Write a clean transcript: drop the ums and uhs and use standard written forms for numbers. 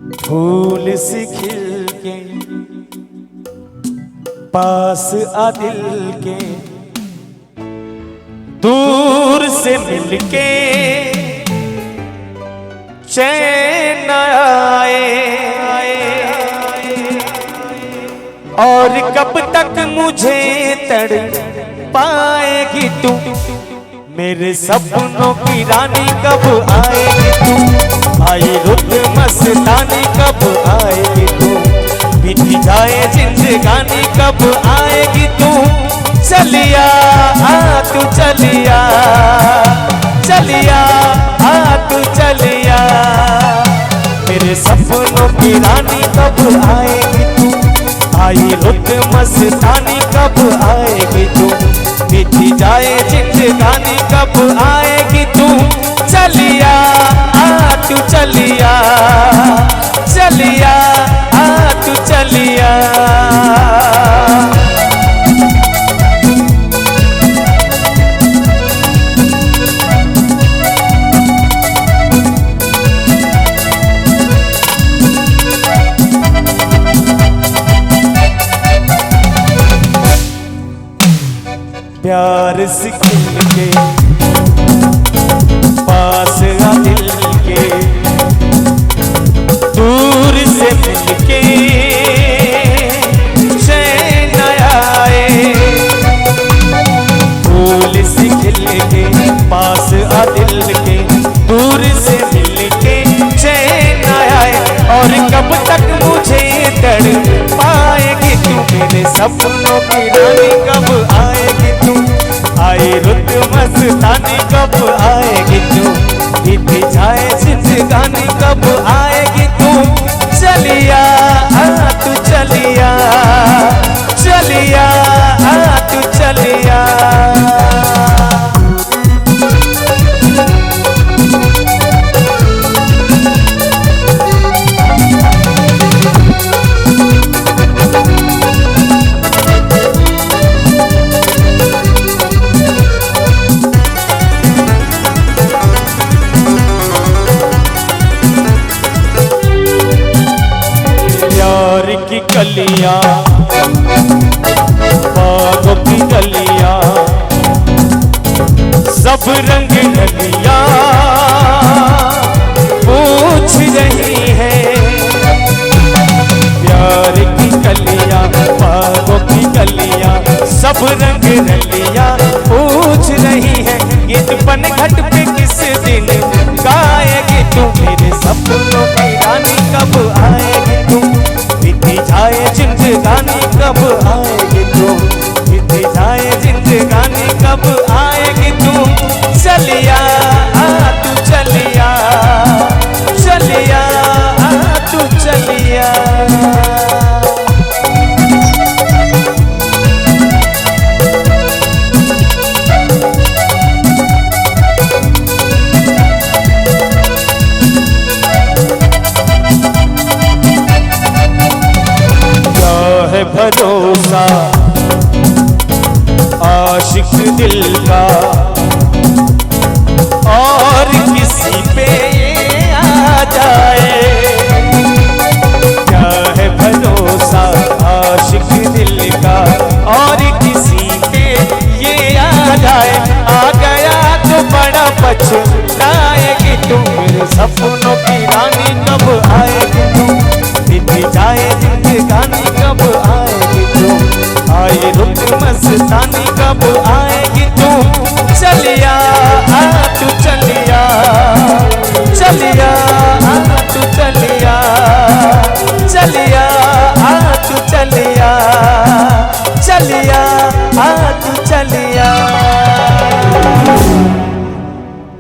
फूल सी खिल के पास आ दिल के, दूर से मिलके चैन आए। और कब तक मुझे तड़ पाएगी तू, मेरे सपनों की रानी कब आएगी तू। आई रुत मस्तानी कब आएगी तू, बीती जाए जिंदगानी कब आएगी तू। चलिया आ तू चलिया, चलिया आ तू चलिया, मेरे सपनों की रानी कब आएगी तू। आई रुत मस्तानी कब आएगी तू, बीती जाए जिंदगानी कब आएगी तू। चलिया आ तू चलिया, चलिया आ तू चलिया। प्यार से खिल के पास आ दिल के, दूर से मिलके चैन आए। फूल से खिल के पास आ दिल के, दूर से मिलके चैन आए। और कब तक मुझे तड़ पाएगी तू, मेरे सपनों की रानी कब आएगी तू। आई रुत मस्तानी कब आएगी तू, बीती जाए जिंदगानी कब आएगी तू। चलिया आ तू चलिया, चलिया आ तू चलिया। की कलियां बागों की गलियां, सब रंग गलियां पूछ रही है। प्यार की कलियां बागों की गलियां, सब रंग गलियां पूछ रही है। गीत पन घट पे किस दिन गाएगी तू, मेरे सपनों की रानी कब आएगी तू। बीती जाए जिंदगानी कब आएगी तू, बीती जाए जिंदगानी कब आएगी तू। चलिया आ तू चलिया, चलिया आ तू चलिया। भरोसा आशिक दिल का, और किसी पे ये आ जाए। क्या है भरोसा आशिक दिल का, और किसी पे ये आ जाए। आ गया तो बड़ा पछताएगी तू, मेरे सपनों की रानी कब आएगी तू। बीती जाए जिंदगानी कब आएगी तू। आई रुत मस्तानी कब आएगी तू। चलिया आ तू चलिया, चलिया आ तू चलिया, चलिया आ तू चलिया, चलिया आ तू